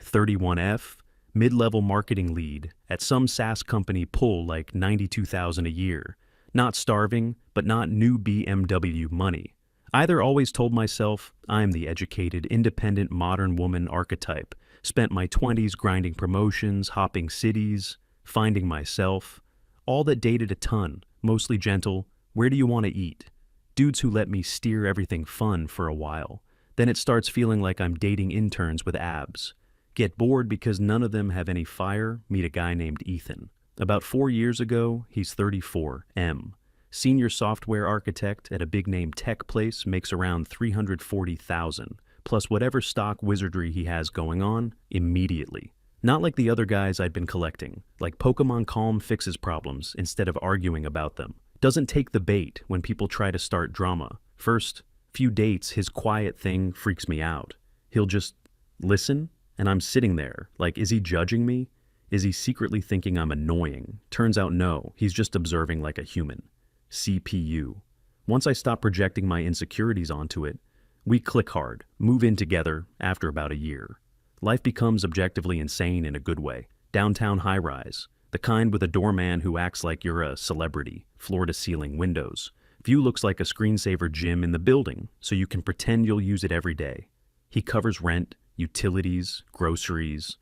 31F, mid-level marketing lead at some SaaS company, pull like 92,000 a year. Not starving, but not new BMW money. Either always told myself I'm the educated, independent, modern woman archetype. Spent my 20s grinding promotions, hopping cities, finding myself. All that dated a ton, mostly gentle. Where do you want to eat? Dudes who let me steer everything fun for a while. Then it starts feeling like I'm dating interns with abs. Get bored because none of them have any fire, meet a guy named Ethan. About 4 years ago, he's 34, M. Senior software architect at a big-name tech place, makes around $340,000, plus whatever stock wizardry he has going on, immediately. Not like the other guys I'd been collecting, like Pokemon Calm fixes problems instead of arguing about them. Doesn't take the bait when people try to start drama. First few dates, his quiet thing freaks me out. He'll just listen, and I'm sitting there, like, is he judging me? Is he secretly thinking I'm annoying? Turns out no, he's just observing like a human. CPU. Once I stop projecting my insecurities onto it, we click hard, move in together after about a year. Life becomes objectively insane in a good way. Downtown high-rise, the kind with a doorman who acts like you're a celebrity, floor-to-ceiling windows. View looks like a screensaver gym in the building, so you can pretend you'll use it every day. He covers rent, utilities, groceries.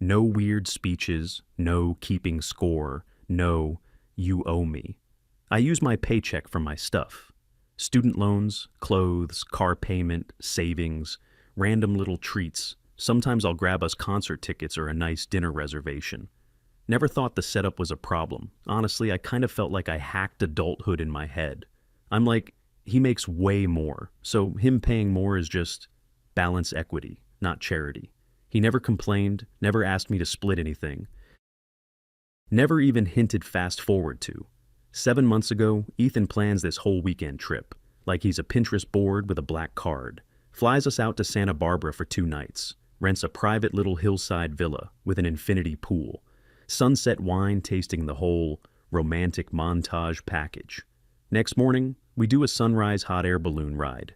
No weird speeches, no keeping score, no you owe me. I use my paycheck for my stuff. Student loans, clothes, car payment, savings, random little treats. Sometimes I'll grab us concert tickets or a nice dinner reservation. Never thought the setup was a problem. Honestly, I kind of felt like I hacked adulthood in my head. I'm like, he makes way more, so him paying more is just balance equity, not charity. He never complained, never asked me to split anything. Never even hinted fast forward to. 7 months ago, Ethan plans this whole weekend trip, like he's a Pinterest board with a black card. Flies us out to Santa Barbara for 2 nights. Rents a private little hillside villa with an infinity pool. Sunset wine tasting, the whole romantic montage package. Next morning, we do a sunrise hot air balloon ride.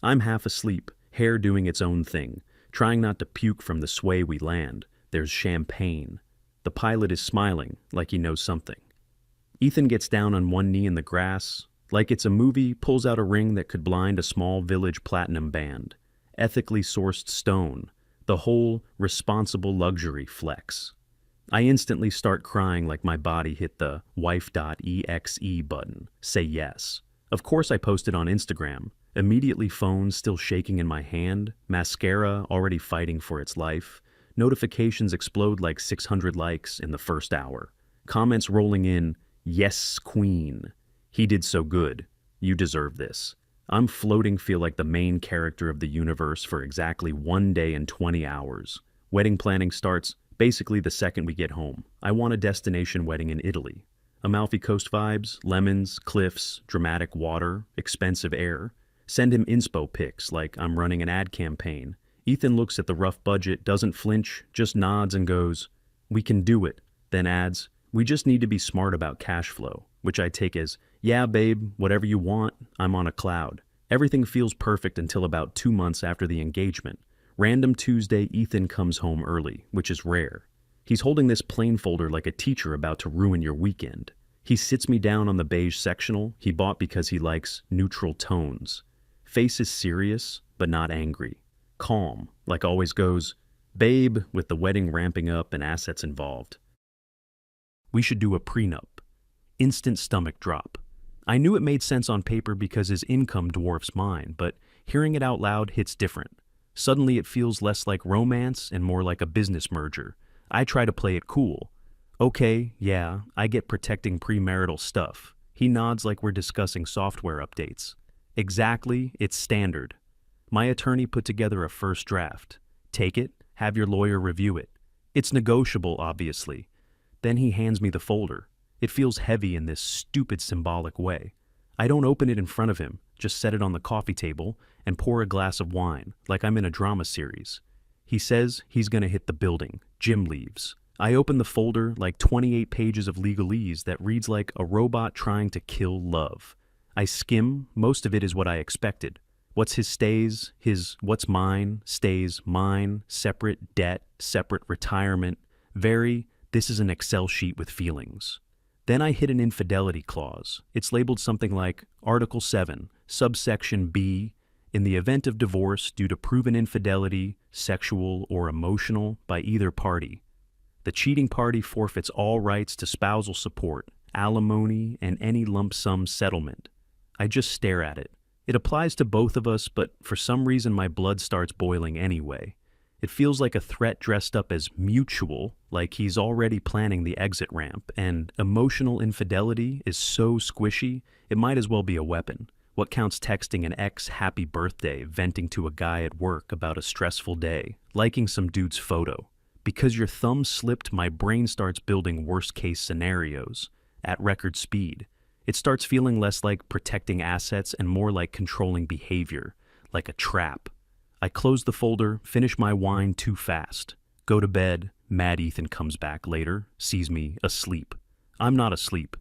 I'm half asleep, hair doing its own thing, trying not to puke from the sway we land. There's champagne. The pilot is smiling, like he knows something. Ethan gets down on one knee in the grass, like it's a movie, pulls out a ring that could blind a small village platinum band. Ethically sourced stone. The whole responsible luxury flex. I instantly start crying like my body hit the wife.exe button. Say yes. Of course I post it on Instagram. Immediately phone still shaking in my hand. Mascara already fighting for its life. Notifications explode like 600 likes in the first hour. Comments rolling in. Yes, queen. He did so good. You deserve this. I'm floating, feel like the main character of the universe for exactly 1 day and 20 hours. Wedding planning starts basically the second we get home. I want a destination wedding in Italy. Amalfi Coast vibes, lemons, cliffs, dramatic water, expensive air. Send him inspo pics like I'm running an ad campaign. Ethan looks at the rough budget, doesn't flinch, just nods and goes, "We can do it." Then adds, "We just need to be smart about cash flow," which I take as, "Yeah, babe, whatever you want, I'm on a cloud." Everything feels perfect until about 2 months after the engagement. Random Tuesday, Ethan comes home early, which is rare. He's holding this plain folder like a teacher about to ruin your weekend. He sits me down on the beige sectional he bought because he likes neutral tones. Face is serious, but not angry. Calm, like always goes, "Babe," with the wedding ramping up and assets involved. "We should do a prenup." Instant stomach drop. I knew it made sense on paper because his income dwarfs mine, but hearing it out loud hits different. Suddenly it feels less like romance and more like a business merger. I try to play it cool. "Okay, yeah, I get protecting premarital stuff." He nods like we're discussing software updates. "Exactly, it's standard." My attorney put together a first draft. Take it, have your lawyer review it. It's negotiable, obviously. Then he hands me the folder. It feels heavy in this stupid symbolic way. I don't open it in front of him, just set it on the coffee table and pour a glass of wine, like I'm in a drama series. He says he's gonna hit the building. Jim leaves. I open the folder, like 28 pages of legalese that reads like a robot trying to kill love. I skim, most of it is what I expected. What's his stays, his what's mine, stays mine, separate debt, separate retirement. This is an Excel sheet with feelings. Then I hit an infidelity clause. It's labeled something like Article 7, subsection B, in the event of divorce due to proven infidelity, sexual or emotional, by either party, the cheating party forfeits all rights to spousal support, alimony, and any lump sum settlement. I just stare at it. It applies to both of us, but for some reason my blood starts boiling anyway. It feels like a threat dressed up as mutual, like he's already planning the exit ramp, and emotional infidelity is so squishy, it might as well be a weapon. What counts texting an ex happy birthday, venting to a guy at work about a stressful day, liking some dude's photo? Because your thumb slipped, my brain starts building worst-case scenarios at record speed. It starts feeling less like protecting assets and more like controlling behavior, like a trap. I close the folder, finish my wine too fast, go to bed. Mad Ethan comes back later, sees me asleep. I'm not asleep.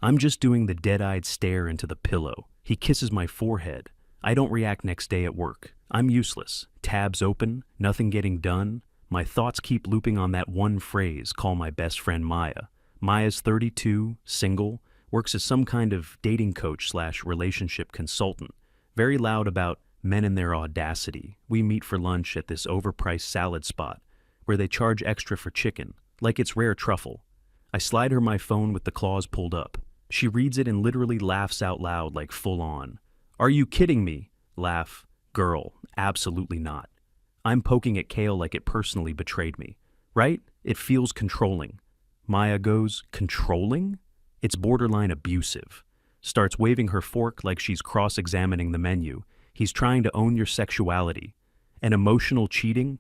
I'm just doing the dead-eyed stare into the pillow. He kisses my forehead. I don't react next day at work. I'm useless. Tabs open, nothing getting done. My thoughts keep looping on that one phrase, call my best friend Maya. Maya's 32, single, works as some kind of dating coach / relationship consultant. Very loud about men and their audacity. We meet for lunch at this overpriced salad spot where they charge extra for chicken, like it's rare truffle. I slide her my phone with the clause pulled up. She reads it and literally laughs out loud like full on. Are you kidding me? Laugh. Girl, absolutely not. I'm poking at Kale like it personally betrayed me. Right? It feels controlling. Maya goes, controlling? It's borderline abusive. Starts waving her fork like she's cross-examining the menu. He's trying to own your sexuality. And emotional cheating?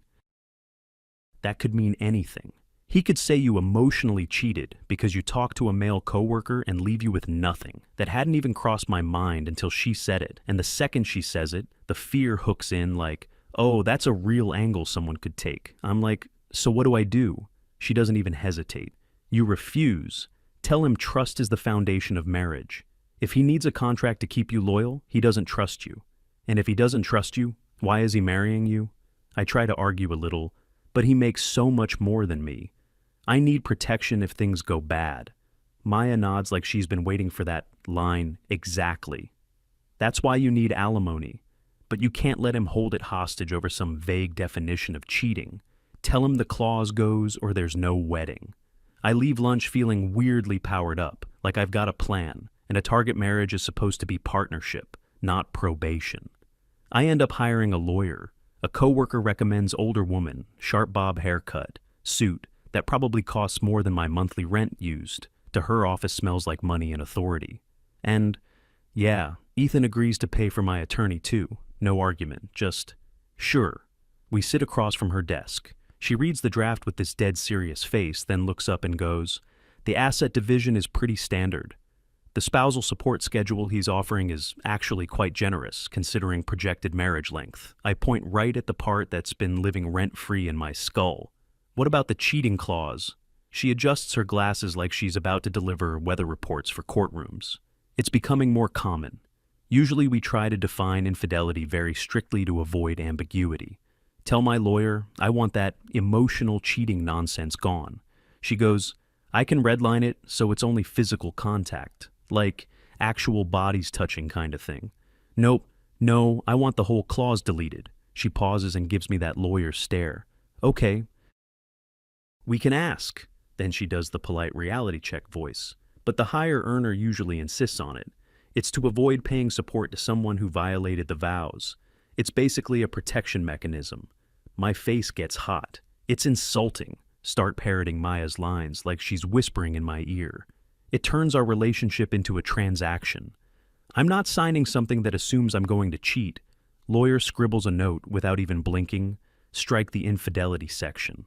That could mean anything. He could say you emotionally cheated because you talked to a male coworker and leave you with nothing. That hadn't even crossed my mind until she said it. And the second she says it, the fear hooks in like, oh, that's a real angle someone could take. I'm like, so what do I do? She doesn't even hesitate. You refuse. Tell him trust is the foundation of marriage. If he needs a contract to keep you loyal, he doesn't trust you. And if he doesn't trust you, why is he marrying you? I try to argue a little, but he makes so much more than me. I need protection if things go bad. Maya nods like she's been waiting for that line exactly. That's why you need alimony. But you can't let him hold it hostage over some vague definition of cheating. Tell him the clause goes or there's no wedding. I leave lunch feeling weirdly powered up, like I've got a plan, and a target marriage is supposed to be partnership, not probation. I end up hiring a lawyer. A coworker recommends older woman, sharp bob haircut, suit that probably costs more than my monthly rent used. To her, office smells like money and authority. And, yeah, Ethan agrees to pay for my attorney too. No argument, just, sure. We sit across from her desk. She reads the draft with this dead serious face, then looks up and goes, the asset division is pretty standard. The spousal support schedule he's offering is actually quite generous, considering projected marriage length. I point right at the part that's been living rent-free in my skull. What about the cheating clause? She adjusts her glasses like she's about to deliver weather reports for courtrooms. It's becoming more common. Usually we try to define infidelity very strictly to avoid ambiguity. Tell my lawyer, I want that emotional cheating nonsense gone. She goes, I can redline it so it's only physical contact, like actual bodies touching kind of thing. Nope, no, I want the whole clause deleted. She pauses and gives me that lawyer stare. Okay. We can ask. Then she does the polite reality check voice. But the higher earner usually insists on it. It's to avoid paying support to someone who violated the vows. It's basically a protection mechanism. My face gets hot. It's insulting. Start parroting Maya's lines like she's whispering in my ear. It turns our relationship into a transaction. I'm not signing something that assumes I'm going to cheat. Lawyer scribbles a note without even blinking. Strike the infidelity section.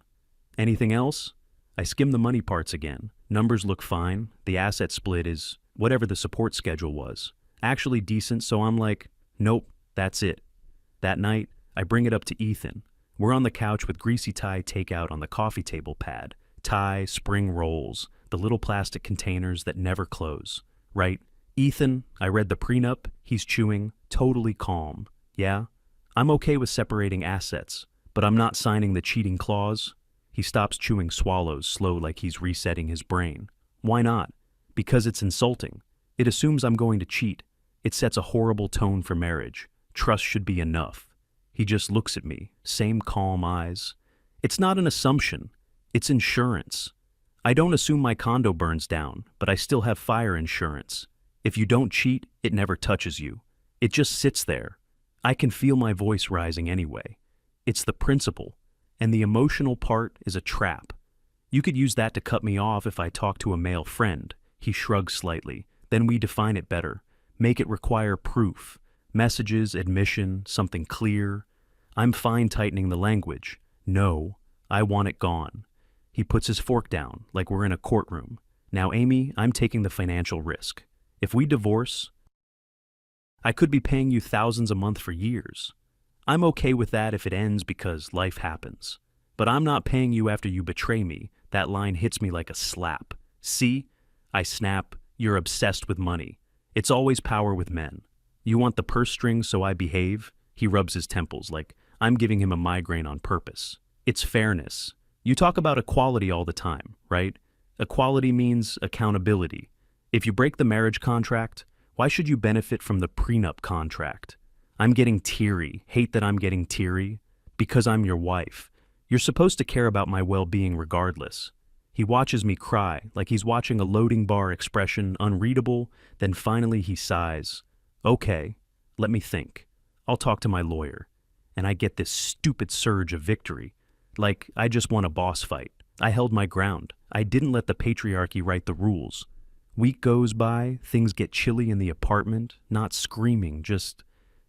Anything else? I skim the money parts again. Numbers look fine. The asset split is whatever the support schedule was. Actually decent, so I'm like, nope, that's it. That night, I bring it up to Ethan. We're on the couch with greasy Thai takeout on the coffee table pad. Thai, spring rolls, the little plastic containers that never close. Right? Ethan, I read the prenup. He's chewing. totally calm. Yeah? I'm okay with separating assets, but I'm not signing the cheating clause. He stops chewing swallows slow like he's resetting his brain. Why not? Because it's insulting. It assumes I'm going to cheat. It sets a horrible tone for marriage. Trust should be enough. He just looks at me, same calm eyes. It's not an assumption. It's insurance. I don't assume my condo burns down, but I still have fire insurance. If you don't cheat, it never touches you. It just sits there. I can feel my voice rising anyway. It's the principle, and the emotional part is a trap. You could use that to cut me off if I talk to a male friend. He shrugs slightly. Then we define it better. Make it require proof. Messages, admission, something clear. I'm fine tightening the language. No, I want it gone. He puts his fork down, like we're in a courtroom. Now, Amy, I'm taking the financial risk. If we divorce, I could be paying you thousands a month for years. I'm okay with that if it ends because life happens. But I'm not paying you after you betray me. That line hits me like a slap. See? I snap. You're obsessed with money. It's always power with men. You want the purse strings so I behave? He rubs his temples like I'm giving him a migraine on purpose. It's fairness. You talk about equality all the time, right? Equality means accountability. If you break the marriage contract, why should you benefit from the prenup contract? I'm getting teary. Hate that I'm getting teary. Because I'm your wife. You're supposed to care about my well-being regardless. He watches me cry, like he's watching a loading bar expression, unreadable, then finally he sighs. Okay, let me think. I'll talk to my lawyer. And I get this stupid surge of victory. Like, I just won a boss fight. I held my ground. I didn't let the patriarchy write the rules. Week goes by, things get chilly in the apartment, not screaming, just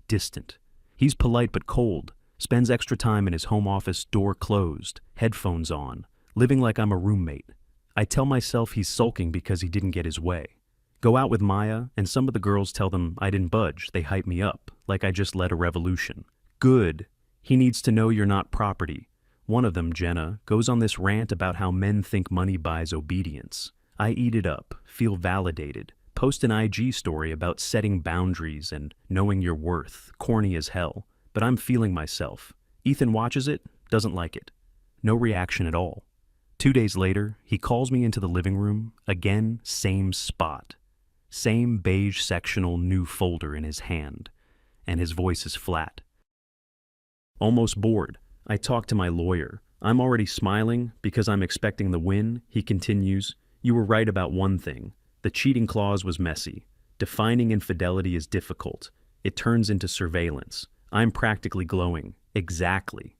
distant. He's polite but cold, spends extra time in his home office, door closed, headphones on, living like I'm a roommate. I tell myself he's sulking because he didn't get his way. Go out with Maya, and some of the girls tell them I didn't budge. They hype me up, like I just led a revolution. Good. He needs to know you're not property. One of them, Jenna, goes on this rant about how men think money buys obedience. I eat it up, feel validated, post an IG story about setting boundaries and knowing your worth, corny as hell. But I'm feeling myself. Ethan watches it, doesn't like it. No reaction at all. 2 days later, he calls me into the living room, again, same spot. Same beige sectional new folder in his hand, and his voice is flat. Almost bored. I talk to my lawyer. I'm already smiling because I'm expecting the win. He continues, you were right about one thing. The cheating clause was messy. Defining infidelity is difficult. It turns into surveillance. I'm practically glowing. Exactly.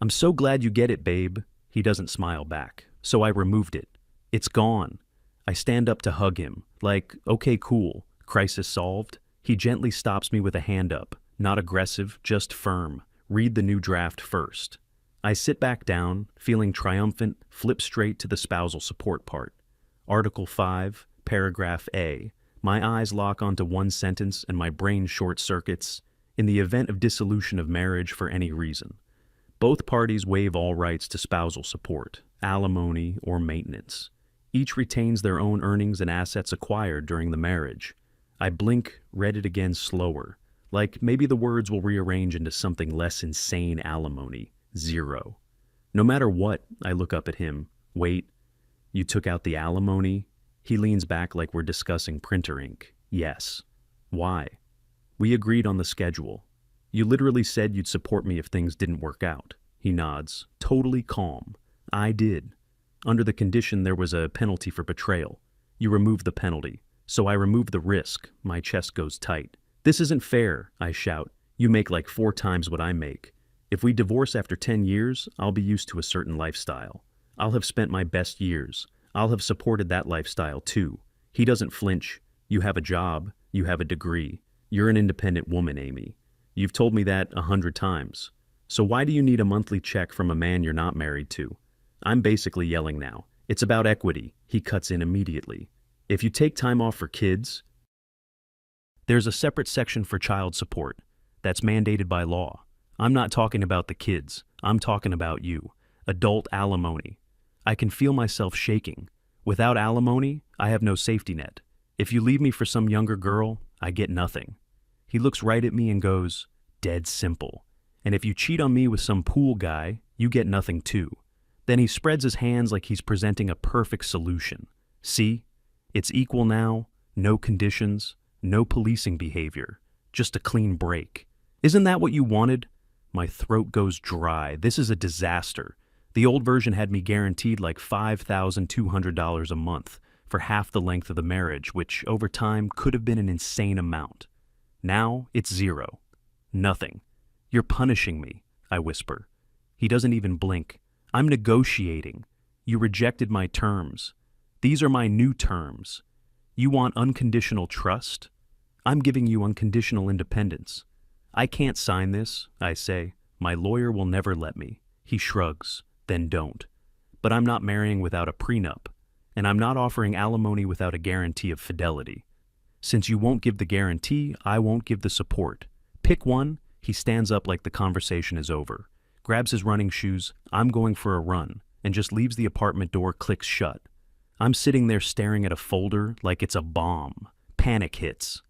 I'm so glad you get it, babe. He doesn't smile back. So I removed it. It's gone. I stand up to hug him, like, okay, cool, crisis solved. He gently stops me with a hand up, not aggressive, just firm. Read the new draft first. I sit back down, feeling triumphant, flip straight to the spousal support part. Article 5, paragraph A. My eyes lock onto one sentence and my brain short circuits. In the event of dissolution of marriage for any reason, both parties waive all rights to spousal support, alimony, or maintenance. Each retains their own earnings and assets acquired during the marriage. I blink, read it again slower, like maybe the words will rearrange into something less insane. Alimony, 0. No matter what, I look up at him. Wait, you took out the alimony? He leans back like we're discussing printer ink. Yes. Why? We agreed on the schedule. You literally said you'd support me if things didn't work out. He nods, totally calm. I did. Under the condition there was a penalty for betrayal. You removed the penalty, so I removed the risk. My chest goes tight. This isn't fair, I shout. You make like 4 times what I make. If we divorce after 10 years, I'll be used to a certain lifestyle. I'll have spent my best years. I'll have supported that lifestyle too. He doesn't flinch. You have a job. You have a degree. You're an independent woman, Amy. You've told me that 100 times. So why do you need a monthly check from a man you're not married to? I'm basically yelling now. It's about equity. He cuts in immediately. If you take time off for kids, there's a separate section for child support. That's mandated by law. I'm not talking about the kids. I'm talking about you. Adult alimony. I can feel myself shaking. Without alimony, I have no safety net. If you leave me for some younger girl, I get nothing. He looks right at me and goes, "Dead simple. And if you cheat on me with some pool guy, you get nothing too." Then he spreads his hands like he's presenting a perfect solution. "See? It's equal now, no conditions, no policing behavior, just a clean break. Isn't that what you wanted?" My throat goes dry. This is a disaster. The old version had me guaranteed like $5,200 a month for half the length of the marriage, which over time could have been an insane amount. Now it's zero. Nothing. "You're punishing me," I whisper. He doesn't even blink. "I'm negotiating. You rejected my terms. These are my new terms. You want unconditional trust? I'm giving you unconditional independence." "I can't sign this," I say. "My lawyer will never let me." He shrugs. "Then don't. But I'm not marrying without a prenup, and I'm not offering alimony without a guarantee of fidelity. Since you won't give the guarantee, I won't give the support. Pick one." He stands up like the conversation is over, grabs his running shoes, "I'm going for a run," and just leaves. The apartment door clicks shut. I'm sitting there staring at a folder like it's a bomb. Panic hits.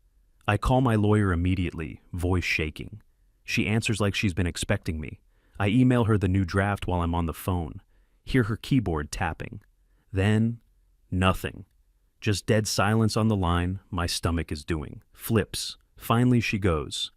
I call my lawyer immediately, voice shaking. She answers like she's been expecting me. I email her the new draft while I'm on the phone. Hear her keyboard tapping. Then, nothing. Just dead silence on the line. My stomach is doing flips. Finally she goes,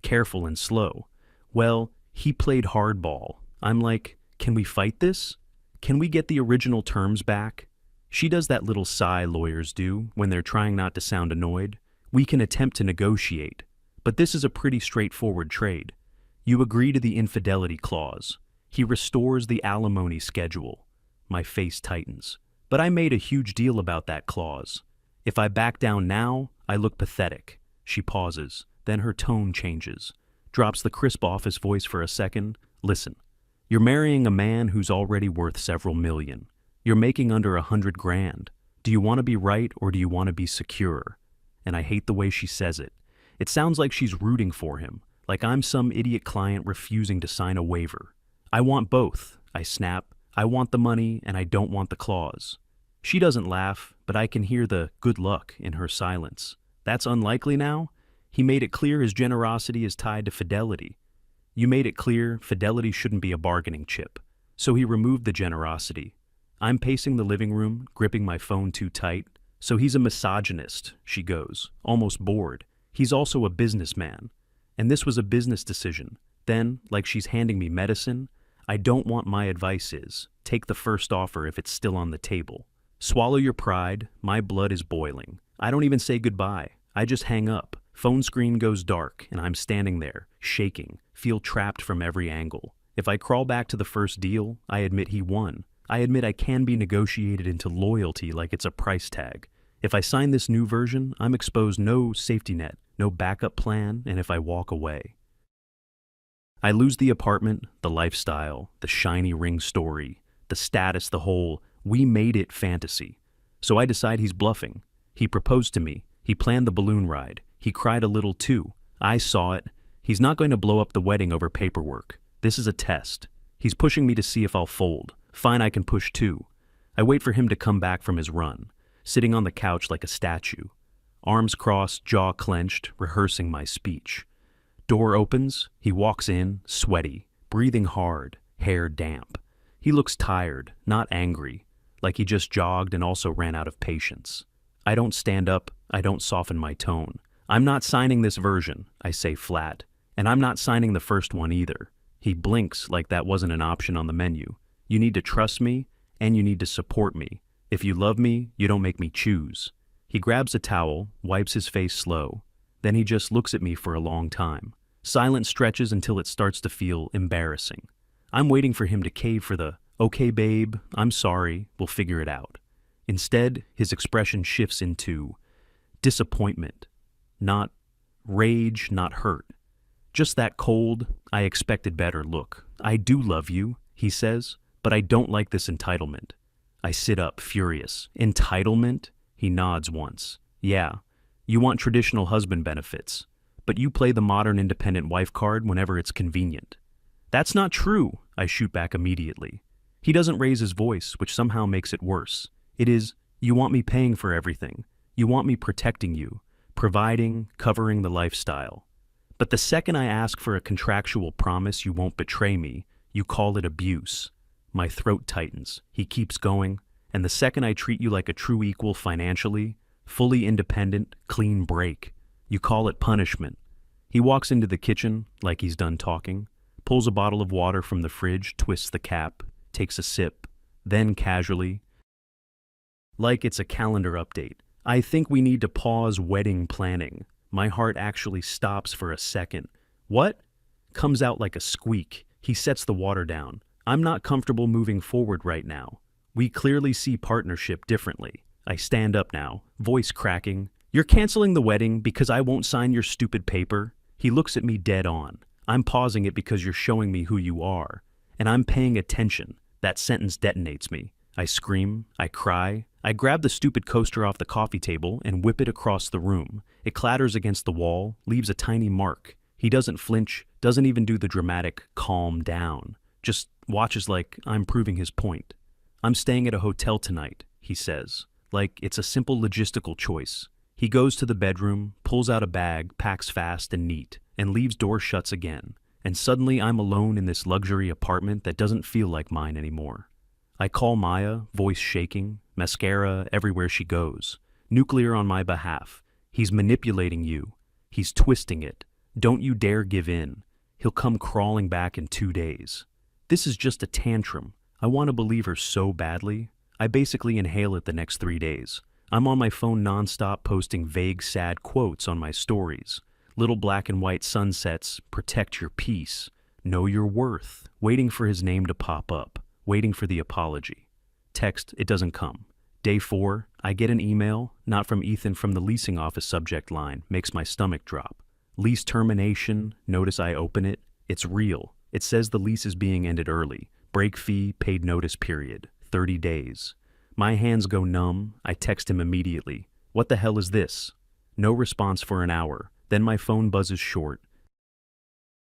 careful and slow, "Well, he played hardball." I'm like, "Can we fight this? Can we get the original terms back?" She does that little sigh lawyers do when they're trying not to sound annoyed. "We can attempt to negotiate, but this is a pretty straightforward trade. You agree to the infidelity clause. He restores the alimony schedule." My face tightens. "But I made a huge deal about that clause. If I back down now, I look pathetic." She pauses, then her tone changes, drops the crisp office voice for a second. "Listen, you're marrying a man who's already worth several million. You're making under 100 grand. Do you want to be right or do you want to be secure?" And I hate the way she says it. It sounds like she's rooting for him, like I'm some idiot client refusing to sign a waiver. "I want both," I snap. "I want the money and I don't want the clause." She doesn't laugh, but I can hear the "good luck" in her silence. "That's unlikely now? He made it clear his generosity is tied to fidelity. You made it clear fidelity shouldn't be a bargaining chip. So he removed the generosity." I'm pacing the living room, gripping my phone too tight. "So he's a misogynist," she goes, almost bored. "He's also a businessman. And this was a business decision." Then, like she's handing me medicine, "I don't want my advice is, take the first offer if it's still on the table. Swallow your pride." My blood is boiling. I don't even say goodbye. I just hang up. Phone screen goes dark, and I'm standing there, shaking, feel trapped from every angle. If I crawl back to the first deal, I admit he won. I admit I can be negotiated into loyalty like it's a price tag. If I sign this new version, I'm exposed no safety net, no backup plan, and if I walk away, I lose the apartment, the lifestyle, the shiny ring story, the status, the whole "we made it" fantasy. So I decide he's bluffing. He proposed to me. He planned the balloon ride. He cried a little too. I saw it. He's not going to blow up the wedding over paperwork. This is a test. He's pushing me to see if I'll fold. Fine, I can push too. I wait for him to come back from his run, sitting on the couch like a statue. Arms crossed, jaw clenched, rehearsing my speech. Door opens. He walks in, sweaty, breathing hard, hair damp. He looks tired, not angry, like he just jogged and also ran out of patience. I don't stand up. I don't soften my tone. "I'm not signing this version," I say flat. "And I'm not signing the first one either." He blinks like that wasn't an option on the menu. "You need to trust me, and you need to support me. If you love me, you don't make me choose." He grabs a towel, wipes his face slow. Then he just looks at me for a long time. Silence stretches until it starts to feel embarrassing. I'm waiting for him to cave for the, "Okay, babe, I'm sorry, we'll figure it out." Instead, his expression shifts into disappointment. Not rage, not hurt. Just that cold, "I expected better" look. "I do love you," he says, "but I don't like this entitlement." I sit up, furious. "Entitlement?" He nods once. "Yeah, you want traditional husband benefits, but you play the modern independent wife card whenever it's convenient." "That's not true," I shoot back immediately. He doesn't raise his voice, which somehow makes it worse. It is, "You want me paying for everything. You want me protecting you. providing, covering the lifestyle. But the second I ask for a contractual promise you won't betray me, you call it abuse. My throat tightens. He keeps going. And the second I treat you like a true equal financially, fully independent, clean break, you call it punishment. He walks into the kitchen like he's done talking, pulls a bottle of water from the fridge, twists the cap, takes a sip, then casually, like it's a calendar update. I think we need to pause wedding planning. My heart actually stops for a second. What? Comes out like a squeak. He sets the water down. I'm not comfortable moving forward right now. We clearly see partnership differently. I stand up now, voice cracking. You're canceling the wedding because I won't sign your stupid paper? He looks at me dead on. I'm pausing it because you're showing me who you are. And I'm paying attention. That sentence detonates me. I scream, I cry. I grab the stupid coaster off the coffee table and whip it across the room. It clatters against the wall, leaves a tiny mark. He doesn't flinch, doesn't even do the dramatic calm down. Just watches like I'm proving his point. I'm staying at a hotel tonight, he says, like it's a simple logistical choice. He goes to the bedroom, pulls out a bag, packs fast and neat, and leaves door shuts again. And suddenly I'm alone in this luxury apartment that doesn't feel like mine anymore. I call Maya, voice shaking, mascara everywhere she goes. Nuclear on my behalf. He's manipulating you. He's twisting it. Don't you dare give in. He'll come crawling back in 2 days. This is just a tantrum. I want to believe her so badly. I basically inhale it the next 3 days. I'm on my phone nonstop posting vague, sad quotes on my stories. Little black and white sunsets, protect your peace, know your worth, waiting for his name to pop up, waiting for the apology. Text, it doesn't come. Day 4, I get an email, not from Ethan, from the leasing office subject line, makes my stomach drop. Lease termination, notice I open it. It's real. It says the lease is being ended early. Break fee, paid notice period, 30 days. My hands go numb. I text him immediately. What the hell is this? No response for an hour. Then my phone buzzes short.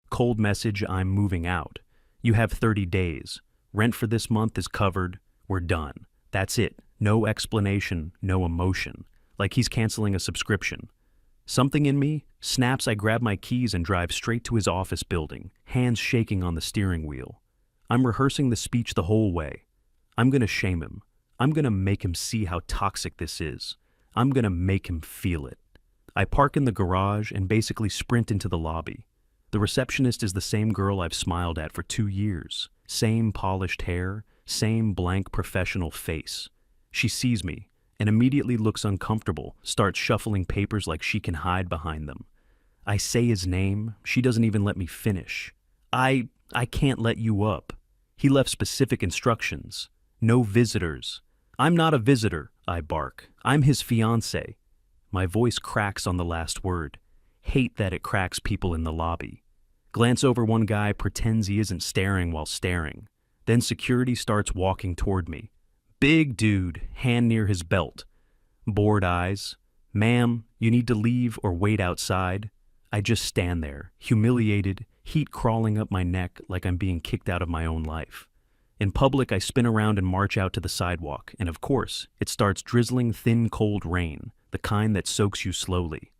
Cold message, I'm moving out. You have 30 days. Rent for this month is covered. We're done. That's it. No explanation, no emotion. Like he's canceling a subscription. Something in me snaps. I grab my keys and drive straight to his office building, hands shaking on the steering wheel. I'm rehearsing the speech the whole way. I'm gonna shame him. I'm gonna make him see how toxic this is. I'm gonna make him feel it. I park in the garage and basically sprint into the lobby. The receptionist is the same girl I've smiled at for 2 years. Same polished hair, same blank professional face. She sees me and immediately looks uncomfortable, starts shuffling papers like she can hide behind them. I say his name, she doesn't even let me finish. I can't let you up. He left specific instructions. No visitors. I'm not a visitor, I bark. I'm his fiancé. My voice cracks on the last word. Hate that it cracks people in the lobby. Glance over, one guy pretends he isn't staring while staring. Then security starts walking toward me. Big dude, hand near his belt. Bored eyes. Ma'am, you need to leave or wait outside. I just stand there, humiliated, heat crawling up my neck like I'm being kicked out of my own life. In public, I spin around and march out to the sidewalk, and of course, it starts drizzling thin, cold rain, the kind that soaks you slowly.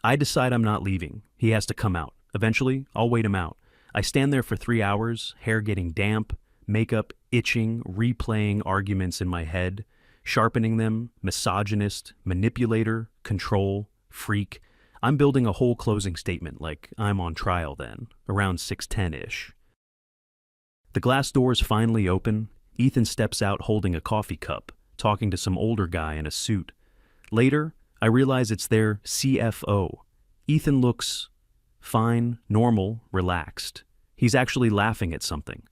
I decide I'm not leaving. He has to come out. Eventually, I'll wait him out. I stand there for 3 hours, hair getting damp, makeup itching, replaying arguments in my head, sharpening them, misogynist, manipulator, control, freak. I'm building a whole closing statement like I'm on trial then, around 6:10-ish. The glass doors finally open. Ethan steps out holding a coffee cup, talking to some older guy in a suit. Later, I realize it's their CFO. Ethan looks fine, normal, relaxed. He's actually laughing at something.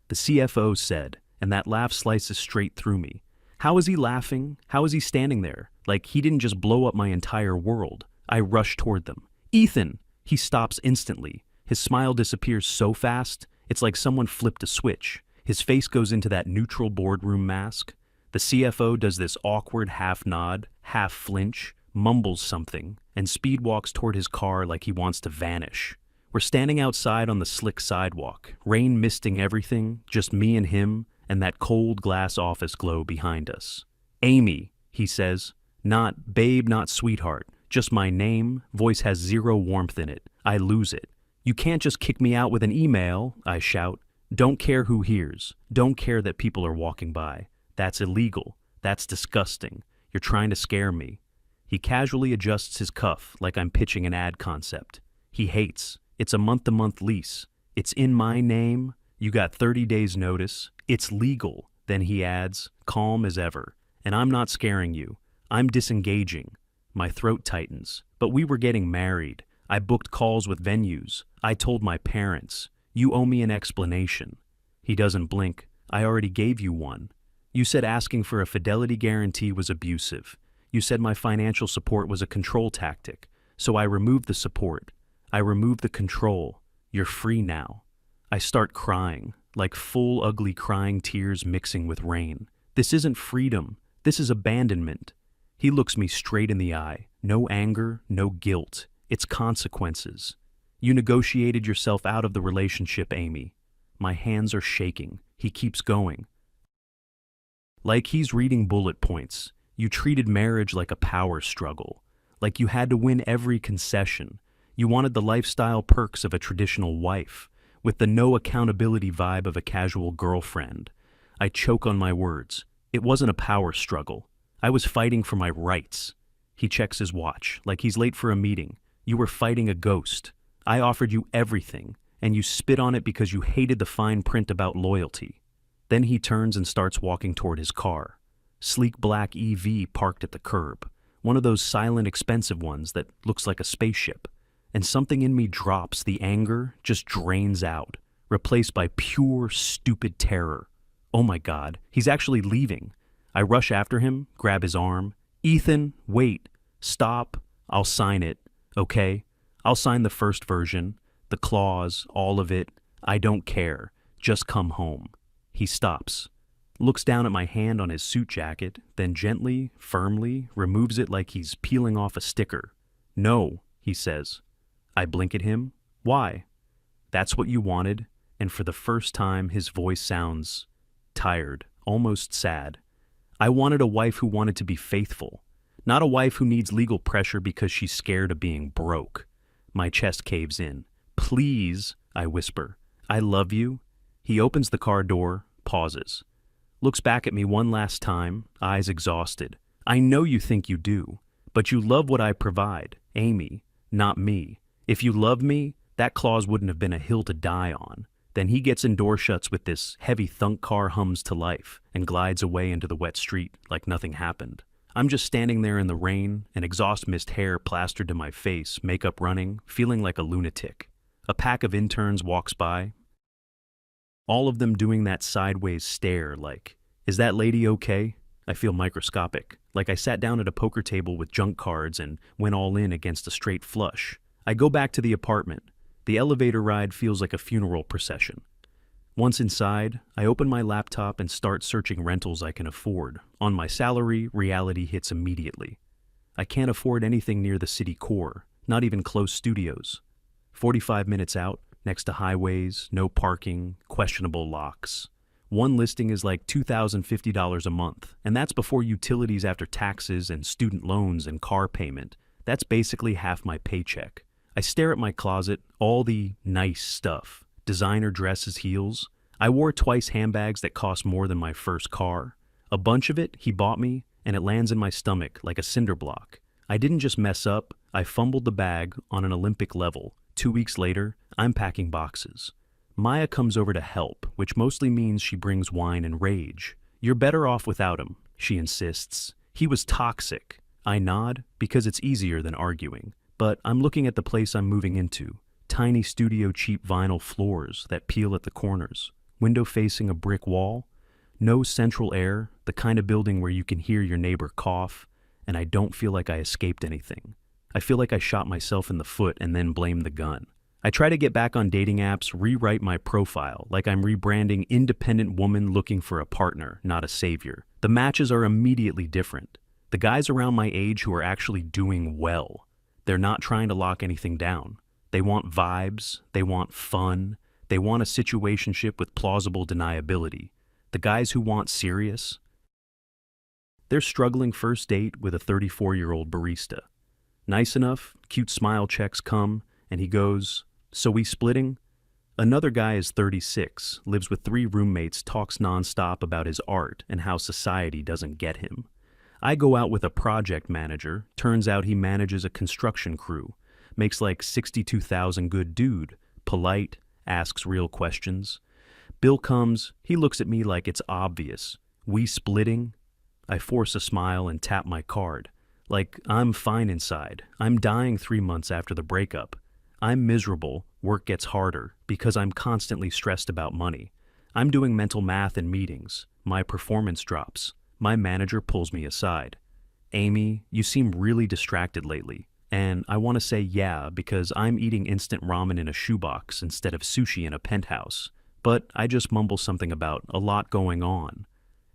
The CFO said, and that laugh slices straight through me. How is he laughing? How is he standing there? Like he didn't just blow up my entire world. I rush toward them. Ethan! He stops instantly. His smile disappears so fast, it's like someone flipped a switch. His face goes into that neutral boardroom mask. The CFO does this awkward half nod, half flinch, mumbles something, and speed walks toward his car like he wants to vanish. We're standing outside on the slick sidewalk, rain misting everything, just me and him, and that cold glass office glow behind us. Amy, he says. Not babe, not sweetheart, Just my name, voice has zero warmth in it. I lose it. You can't just kick me out with an email, I shout. Don't care who hears. Don't care that people are walking by. That's illegal. That's disgusting. You're trying to scare me. He casually adjusts his cuff like I'm pitching an ad concept. He hates. It's a month-to-month lease. It's in my name. You got 30 days notice. It's legal. Then he adds, calm as ever. And I'm not scaring you. I'm disengaging. My throat tightens. But we were getting married. I booked calls with venues. I told my parents. You owe me an explanation. He doesn't blink. I already gave you one. You said asking for a fidelity guarantee was abusive. You said my financial support was a control tactic. So I removed the support. I removed the control. You're free now. I start crying, like full ugly crying tears mixing with rain. This isn't freedom. This is abandonment. He looks me straight in the eye. No anger, no guilt. It's consequences. You negotiated yourself out of the relationship, Amy. My hands are shaking. He keeps going. Like he's reading bullet points. You treated marriage like a power struggle. Like you had to win every concession. You wanted the lifestyle perks of a traditional wife, with the no accountability vibe of a casual girlfriend. I choke on my words. It wasn't a power struggle. I was fighting for my rights. He checks his watch, like he's late for a meeting. You were fighting a ghost. I offered you everything, and you spit on it because you hated the fine print about loyalty. Then he turns and starts walking toward his car. Sleek black EV parked at the curb. One of those silent, expensive ones that looks like a spaceship. And something in me drops. The anger just drains out, replaced by pure, stupid terror. Oh my God, he's actually leaving. I rush after him, grab his arm. Ethan, wait, stop, I'll sign it, okay? I'll sign the first version, the clause, all of it. I don't care, just come home. He stops, looks down at my hand on his suit jacket, then gently, firmly, removes it like he's peeling off a sticker. No, he says. I blink at him. Why? That's what you wanted, and for the first time his voice sounds tired, almost sad. I wanted a wife who wanted to be faithful, not a wife who needs legal pressure because she's scared of being broke. My chest caves in. Please, I whisper. I love you. He opens the car door, pauses, looks back at me one last time, eyes exhausted. I know you think you do, but you love what I provide, Amy, not me. If you love me, that clause wouldn't have been a hill to die on. Then he gets in door shuts with this heavy thunk car hums to life and glides away into the wet street like nothing happened. I'm just standing there in the rain, an exhaust mist hair plastered to my face, makeup running, feeling like a lunatic. A pack of interns walks by, all of them doing that sideways stare like, is that lady okay? I feel microscopic, like I sat down at a poker table with junk cards and went all in against a straight flush. I go back to the apartment. The elevator ride feels like a funeral procession. Once inside, I open my laptop and start searching rentals I can afford. On my salary, reality hits immediately. I can't afford anything near the city core, not even close studios. 45 minutes out, next to highways, no parking, questionable locks. One listing is like $2,050 a month, and that's before utilities after taxes and student loans and car payment. That's basically half my paycheck. I stare at my closet, all the nice stuff. Designer dresses, heels. I wore twice handbags that cost more than my first car. A bunch of it he bought me, and it lands in my stomach like a cinder block. I didn't just mess up, I fumbled the bag on an Olympic level. 2 weeks later, I'm packing boxes. Maya comes over to help, which mostly means she brings wine and rage. You're better off without him, she insists. He was toxic. I nod, because it's easier than arguing. But I'm looking at the place I'm moving into. Tiny studio cheap vinyl floors that peel at the corners. Window facing a brick wall. No central air, the kind of building where you can hear your neighbor cough, and I don't feel like I escaped anything. I feel like I shot myself in the foot and then blamed the gun. I try to get back on dating apps, rewrite my profile, like I'm rebranding independent woman looking for a partner, not a savior. The matches are immediately different. The guys around my age who are actually doing well. They're not trying to lock anything down. They want vibes, they want fun, they want a situationship with plausible deniability. The guys who want serious, they're struggling first date with a 34-year-old barista. Nice enough, cute smile checks come, and he goes, "So we splitting?" Another guy is 36, lives with 3 roommates, talks nonstop about his art and how society doesn't get him. I go out with a project manager, turns out he manages a construction crew, makes like 62,000 good dude, polite, asks real questions. Bill comes, he looks at me like it's obvious. We splitting? I force a smile and tap my card. Like, I'm fine inside. I'm dying 3 months after the breakup. I'm miserable, work gets harder, because I'm constantly stressed about money. I'm doing mental math in meetings. My performance drops. My manager pulls me aside. "Amy, you seem really distracted lately." And I want to say yeah, because I'm eating instant ramen in a shoebox instead of sushi in a penthouse. But I just mumble something about a lot going on.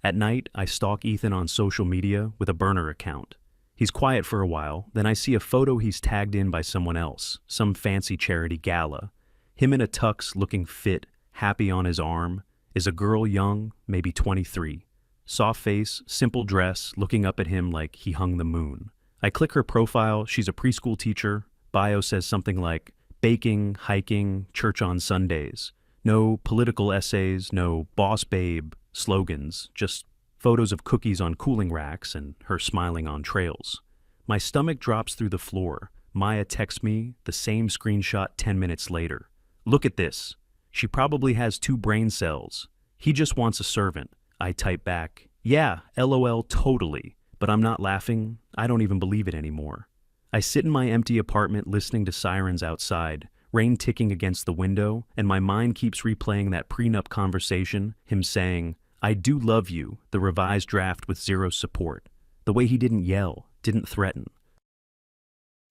At night, I stalk Ethan on social media with a burner account. He's quiet for a while, then I see a photo he's tagged in by someone else, some fancy charity gala. Him in a tux, looking fit, happy on his arm, is a girl young, maybe 23. Soft face, simple dress, looking up at him like he hung the moon. I click her profile, she's a preschool teacher. Bio says something like, baking, hiking, church on Sundays. No political essays, no boss babe slogans, just photos of cookies on cooling racks and her smiling on trails. My stomach drops through the floor. Maya texts me the same screenshot 10 minutes later. "Look at this. She probably has 2 brain cells. He just wants a servant." I type back, "Yeah, LOL totally." But I'm not laughing. I don't even believe it anymore. I sit in my empty apartment listening to sirens outside, rain ticking against the window, and my mind keeps replaying that prenup conversation, him saying, "I do love you," the revised draft with 0 support. The way he didn't yell, didn't threaten.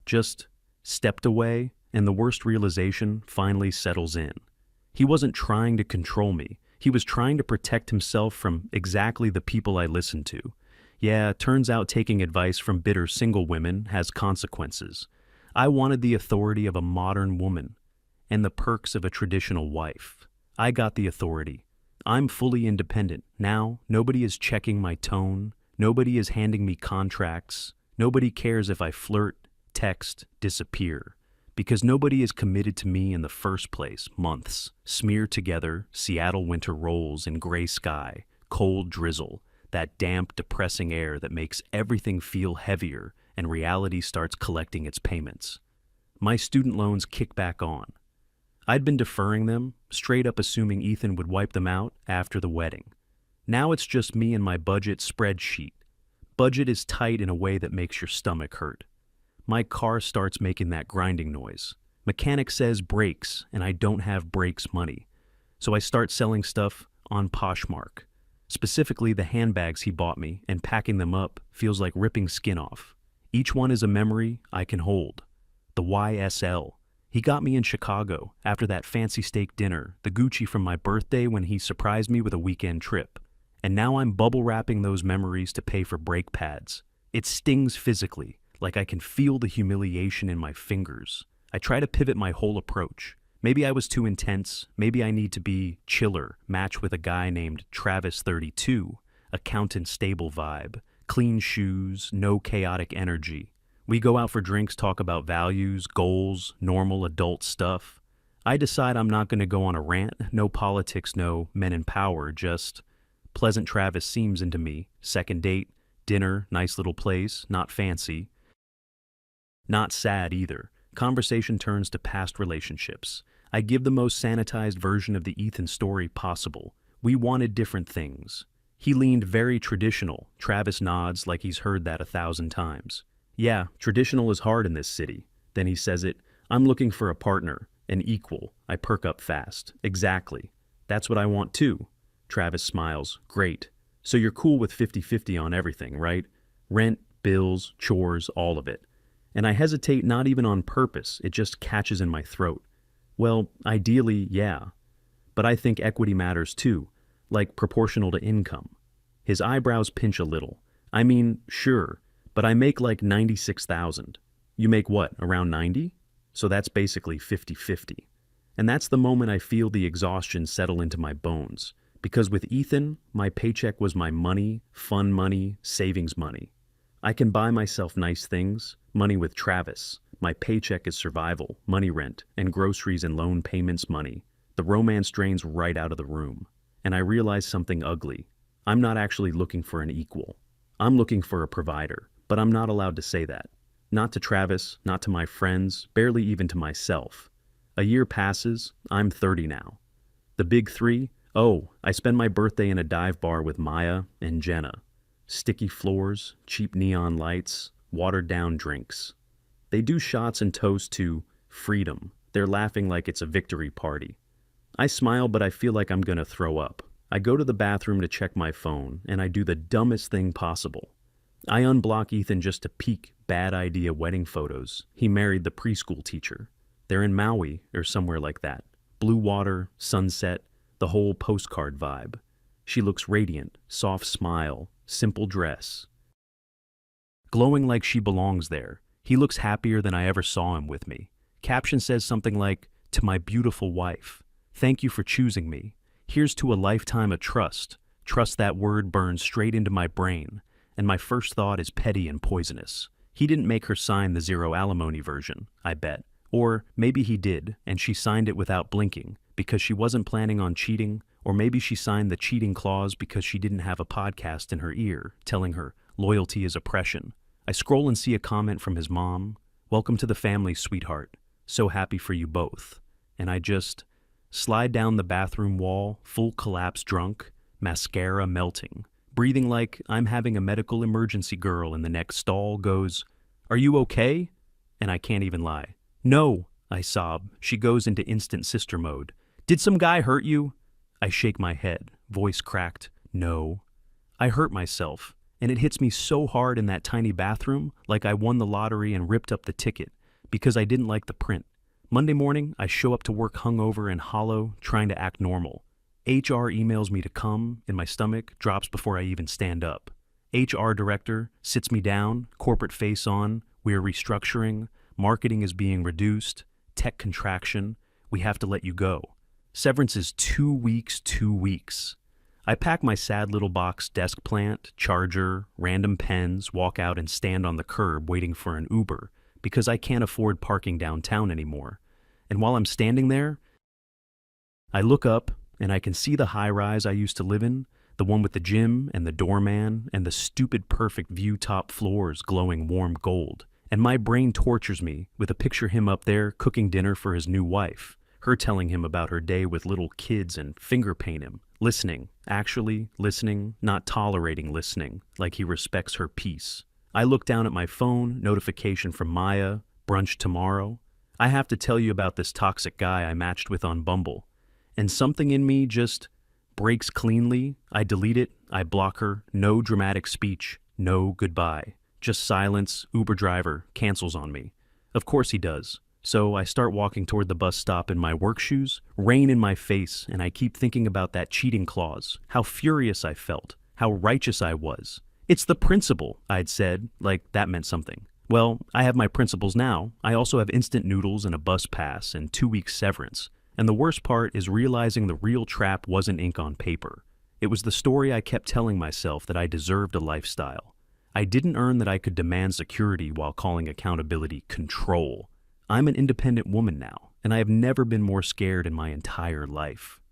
Just stepped away, and the worst realization finally settles in. He wasn't trying to control me. He was trying to protect himself from exactly the people I listened to. Yeah, turns out taking advice from bitter single women has consequences. I wanted the authority of a modern woman and the perks of a traditional wife. I got the authority. I'm fully independent. Now, nobody is checking my tone. Nobody is handing me contracts. Nobody cares if I flirt, text, disappear. Because nobody is committed to me in the first place. Months, smeared together, Seattle winter rolls in gray sky, cold drizzle, that damp, depressing air that makes everything feel heavier and reality starts collecting its payments. My student loans kick back on. I'd been deferring them, straight up assuming Ethan would wipe them out after the wedding. Now it's just me and my budget spreadsheet. Budget is tight in a way that makes your stomach hurt. My car starts making that grinding noise. Mechanic says brakes, and I don't have brakes money. So I start selling stuff on Poshmark. Specifically the handbags he bought me, and packing them up feels like ripping skin off. Each one is a memory I can hold. The YSL. He got me in Chicago after that fancy steak dinner, the Gucci from my birthday when he surprised me with a weekend trip. And now I'm bubble wrapping those memories to pay for brake pads. It stings physically, like I can feel the humiliation in my fingers. I try to pivot my whole approach. Maybe I was too intense, maybe I need to be chiller, match with a guy named Travis 32, accountant stable vibe, clean shoes, no chaotic energy. We go out for drinks, talk about values, goals, normal adult stuff. I decide I'm not going to go on a rant, no politics, no men in power, just pleasant Travis seems into me. Second date, dinner, nice little place, not fancy. Not sad either. Conversation turns to past relationships. I give the most sanitized version of the Ethan story possible. We wanted different things. He leaned very traditional. Travis nods like he's heard that 1,000 times. Yeah, traditional is hard in this city. Then he says it, "I'm looking for a partner, an equal." I perk up fast. Exactly. That's what I want too. Travis smiles. Great. So you're cool with 50-50 on everything, right? Rent, bills, chores, all of it. And I hesitate not even on purpose, it just catches in my throat. Well, ideally, yeah. But I think equity matters too, like proportional to income. His eyebrows pinch a little. I mean, sure, but I make like 96,000. You make what, around 90? So that's basically 50-50. And that's the moment I feel the exhaustion settle into my bones. Because with Ethan, my paycheck was my money, fun money, savings money. I can buy myself nice things, money with Travis. My paycheck is survival, money rent, and groceries and loan payments money. The romance drains right out of the room. And I realize something ugly. I'm not actually looking for an equal. I'm looking for a provider, but I'm not allowed to say that. Not to Travis, not to my friends, barely even to myself. A year passes, I'm 30 now. The big three? Oh, I spend my birthday in a dive bar with Maya and Jenna. Sticky floors, cheap neon lights, watered-down drinks. They do shots and toast to freedom. They're laughing like it's a victory party. I smile, but I feel like I'm gonna throw up. I go to the bathroom to check my phone, and I do the dumbest thing possible. I unblock Ethan just to peek bad idea wedding photos. He married the preschool teacher. They're in Maui or somewhere like that. Blue water, sunset, the whole postcard vibe. She looks radiant, soft smile, simple dress. Glowing like she belongs there. He looks happier than I ever saw him with me. Caption says something like, "To my beautiful wife. Thank you for choosing me. Here's to a lifetime of trust." Trust, that word burns straight into my brain, and my first thought is petty and poisonous. He didn't make her sign the zero alimony version, I bet. Or maybe he did, and she signed it without blinking, because she wasn't planning on cheating, or maybe she signed the cheating clause because she didn't have a podcast in her ear telling her loyalty is oppression. I scroll and see a comment from his mom. "Welcome to the family, sweetheart. So happy for you both." And I just slide down the bathroom wall, full collapse drunk, mascara melting, breathing like I'm having a medical emergency. Girl in the next stall goes, "Are you okay?" And I can't even lie. "No," I sob. She goes into instant sister mode. "Did some guy hurt you?" I shake my head, voice cracked. "No." I hurt myself, and it hits me so hard in that tiny bathroom, like I won the lottery and ripped up the ticket, because I didn't like the print. Monday morning, I show up to work hungover and hollow, trying to act normal. HR emails me to come, and my stomach drops before I even stand up. HR director sits me down, corporate face on, we are restructuring, marketing is being reduced, tech contraction, we have to let you go. Severance is 2 weeks, 2 weeks. I pack my sad little box desk plant, charger, random pens, walk out and stand on the curb waiting for an Uber, because I can't afford parking downtown anymore. And while I'm standing there, I look up and I can see the high-rise I used to live in, the one with the gym and the doorman and the stupid perfect view top floors glowing warm gold. And my brain tortures me with a picture him up there cooking dinner for his new wife, her telling him about her day with little kids and finger paint him, listening, actually listening, not tolerating listening, like he respects her peace. I look down at my phone, notification from Maya, brunch tomorrow. I have to tell you about this toxic guy I matched with on Bumble. And something in me just breaks cleanly. I delete it, I block her, no dramatic speech, no goodbye. Just silence. Uber driver cancels on me. Of course he does. So I start walking toward the bus stop in my work shoes, rain in my face, and I keep thinking about that cheating clause, how furious I felt, how righteous I was. It's the principle, I'd said, like that meant something. Well, I have my principles now. I also have instant noodles and a bus pass and 2 weeks severance. And the worst part is realizing the real trap wasn't ink on paper. It was the story I kept telling myself that I deserved a lifestyle. I didn't earn that I could demand security while calling accountability control. I'm an independent woman now, and I have never been more scared in my entire life.